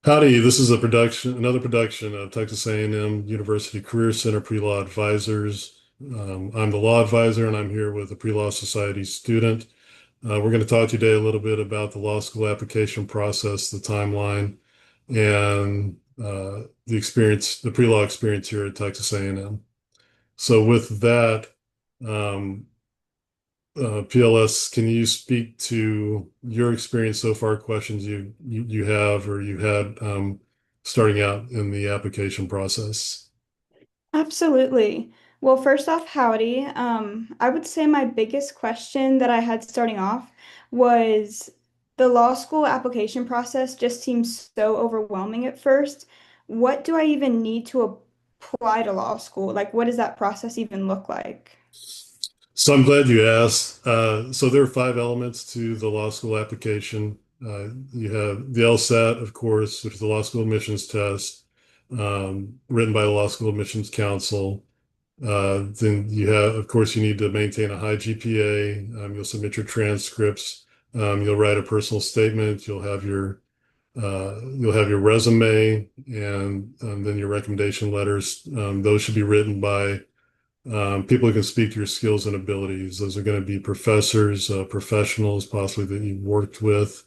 Howdy, this is another production of Texas A&M University Career Center Pre-Law Advisors. I'm the law advisor, and I'm here with a Pre-Law Society student. We're going to talk today a little bit about the law school application process, the timeline, and the pre-law experience here at Texas A&M. So with that, um, PLS, can you speak to your experience so far, questions you have or you had starting out in the application process? Absolutely. Well, first off, howdy. I would say my biggest question that I had starting off was the law school application process just seems so overwhelming at first. What do I even need to apply to law school? Like, what does that process even look like? So I'm glad you asked. So there are five elements to the law school application. You have the LSAT, of course, which is the law school admissions test, written by the Law School Admissions Council. Then you have, of course, you need to maintain a high GPA. You'll submit your transcripts. You'll write a personal statement. You'll have your resume and then your recommendation letters. Those should be written by people who can speak to your skills and abilities. Those are going to be professors, professionals, possibly that you've worked with.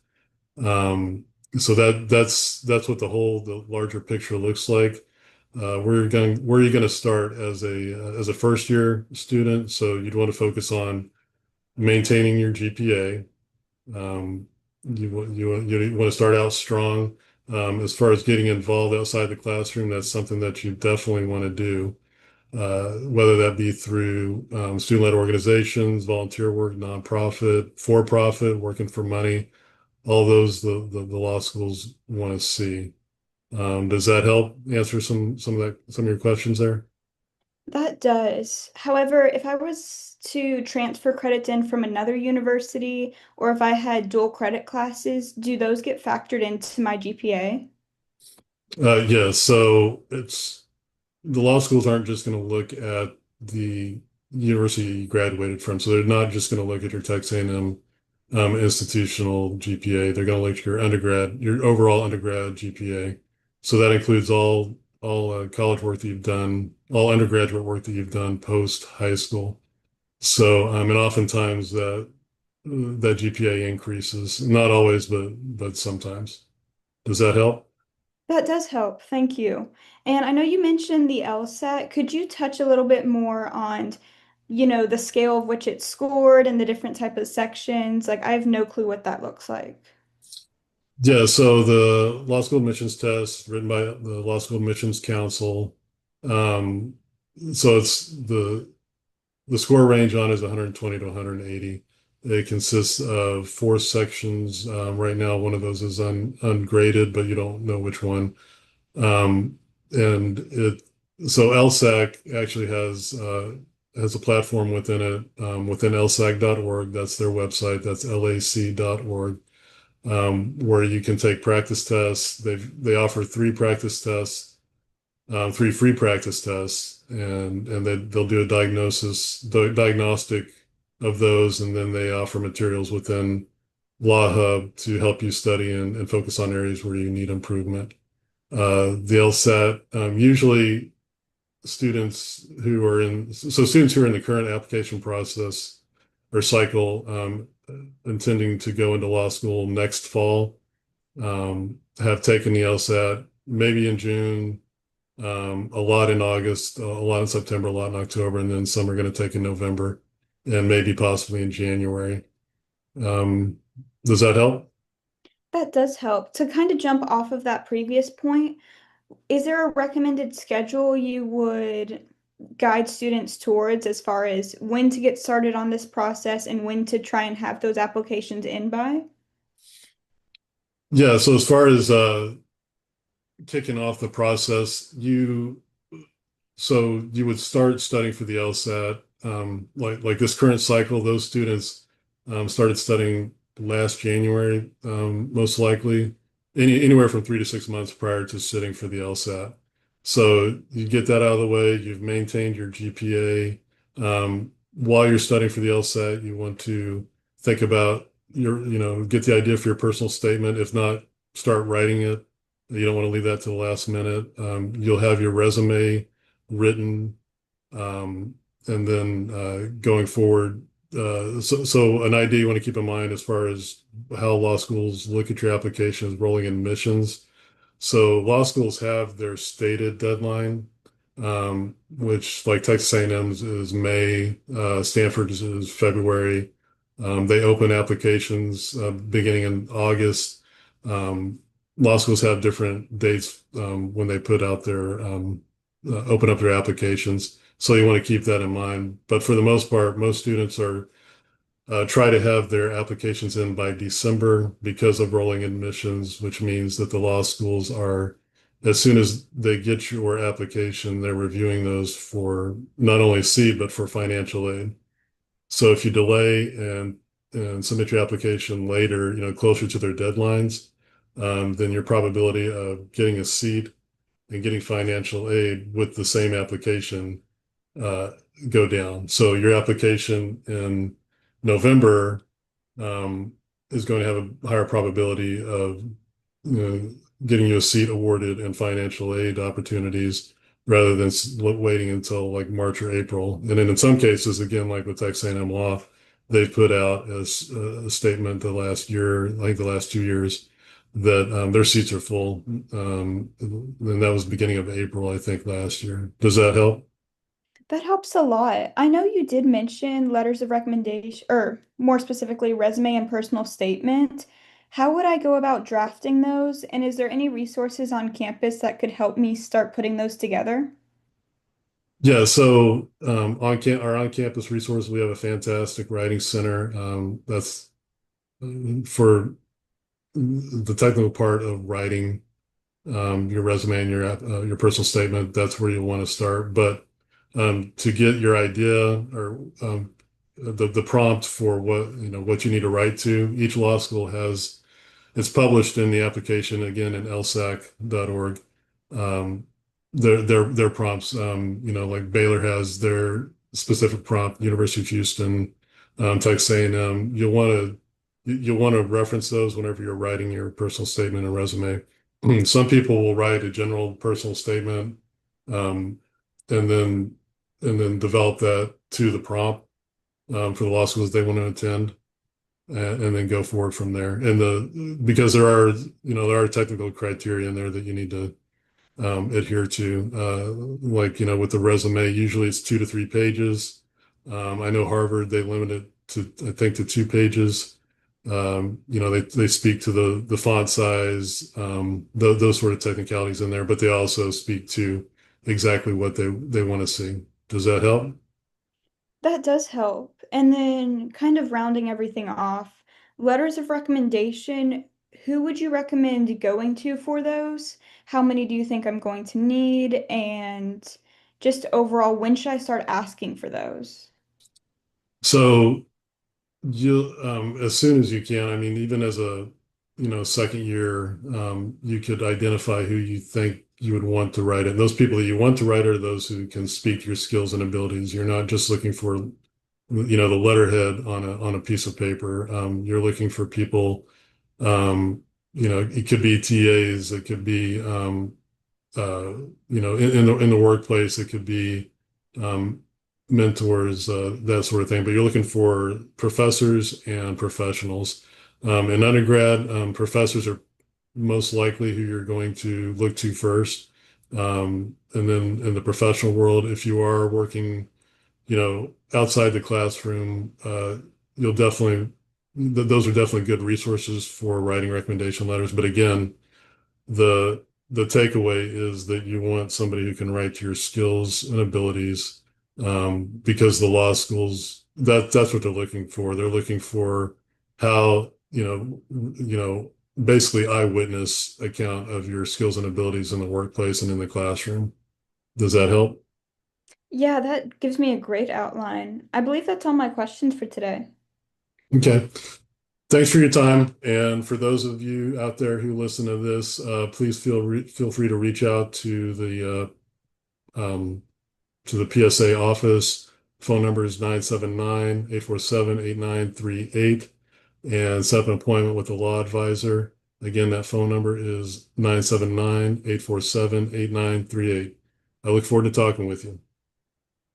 Um, so that's what the larger picture looks like. Where are you going to start as a first year student? So you'd want to focus on maintaining your GPA. Um, you want to start out strong. As far as getting involved outside the classroom, that's something that you definitely want to do, whether that be through student-led organizations, volunteer work, nonprofit, for-profit, working for money. All those the law schools want to see. Does that help answer some of your questions there? That does. However, if I was to transfer credits in from another university or if I had dual credit classes, do those get factored into my GPA? Yeah, so it's the law schools aren't just going to look at the university you graduated from. So they're not just going to look at your Texas A&M institutional GPA. They're going to look at your overall undergrad GPA. So that includes all college work that you've done, all undergraduate work that you've done post high school. So and oftentimes that GPA increases, not always, but sometimes. Does that help? That does help. Thank you. And I know you mentioned the LSAT. Could you touch a little bit more on, the scale of which it's scored and the different type of sections? Like, I have no clue what that looks like. Yeah, so the law school admissions test written by the Law School Admissions Council. Um, so it's the score range on is 120 to 180. It consists of four sections. Right now, one of those is ungraded, but you don't know which one. Um, and it so LSAC actually has a platform within it, within lsac.org. That's their website. That's lac.org, where you can take practice tests. They offer three practice tests, three free practice tests, and they'll do a diagnostic of those, and then they offer materials within Law Hub to help you study and focus on areas where you need improvement. The LSAT, usually students who are in the current application process or cycle, intending to go into law school next fall, have taken the LSAT maybe in June, a lot in August, a lot in September, a lot in October, and then some are going to take in November and maybe possibly in January. Um, does that help? That does help. To kind of jump off of that previous point, is there a recommended schedule you would guide students towards as far as when to get started on this process and when to try and have those applications in by? Yeah, so as far as kicking off the process, you would start studying for the LSAT, like this current cycle. Those students started studying last January, most likely, anywhere from 3 to 6 months prior to sitting for the LSAT. So you get that out of the way. You've maintained your GPA. While you're studying for the LSAT, you want to think about get the idea for your personal statement. If not, start writing it. You don't want to leave that to the last minute. You'll have your resume written, um, and then going forward. So an idea you want to keep in mind as far as how law schools look at your application is rolling admissions. So law schools have their stated deadline, which like Texas A&M is May, Stanford is February. They open applications beginning in August. Um, Law schools have different dates when they put out their open up their applications. So you want to keep that in mind. But for the most part, most students are try to have their applications in by December because of rolling admissions, which means that the law schools are, as soon as they get your application, they're reviewing those for not only seed, but for financial aid. So if you delay and submit your application later, closer to their deadlines, then your probability of getting a seat and getting financial aid with the same application uh, go down. So your application in November um, is going to have a higher probability of getting you a seat awarded and financial aid opportunities rather than waiting until like March or April. And then in some cases, again, like with Texas A&M Law, they've put out a statement the last year, I think the last 2 years, that their seats are full. And that was beginning of April, I think, last year. Does that help? That helps a lot. I know you did mention letters of recommendation, or more specifically, resume and personal statement. How would I go about drafting those? And is there any resources on campus that could help me start putting those together? Yeah, so our on-campus resource, we have a fantastic writing center. That's for the technical part of writing your resume and your personal statement. That's where you want to start. But to get your idea or the prompt for what you need to write to, each law school has it's published in the application again in lsac.org. Um, their prompts, like Baylor has their specific prompt, University of Houston, Texas A&M. You'll want to reference those whenever you're writing your personal statement and resume. Some people will write a general personal statement, um, and then develop that to the prompt for the law schools they want to attend and then go forward from there. And because there are technical criteria in there that you need to adhere to. Like, with the resume, usually it's 2 to 3 pages. I know Harvard, they limit it to, I think, to 2 pages. They speak to the font size, those sort of technicalities in there, but they also speak to exactly what they want to see. Does that help? That does help. And then, kind of rounding everything off, letters of recommendation, who would you recommend going to for those? How many do you think I'm going to need? And just overall, when should I start asking for those? So as soon as you can, I mean, even as a, second year, you could identify who you think you would want to write it. And those people that you want to write are those who can speak to your skills and abilities. You're not just looking for, the letterhead on a piece of paper. You're looking for people, it could be TAs, it could be, in the workplace, it could be um, mentors, that sort of thing. But you're looking for professors and professionals. In undergrad, professors are most likely who you're going to look to first. And then in the professional world, if you are working, outside the classroom, you'll definitely, those are definitely good resources for writing recommendation letters. But again, the takeaway is that you want somebody who can write to your skills and abilities, because the law schools that's what they're looking for. They're looking for how basically eyewitness account of your skills and abilities in the workplace and in the classroom. Does that help? Yeah, that gives me a great outline. I believe that's all my questions for today. Okay. Thanks for your time. And for those of you out there who listen to this, please feel free to reach out to the PSA office. Phone number is 979-847-8938 and set up an appointment with a law advisor. Again, that phone number is 979-847-8938. I look forward to talking with you.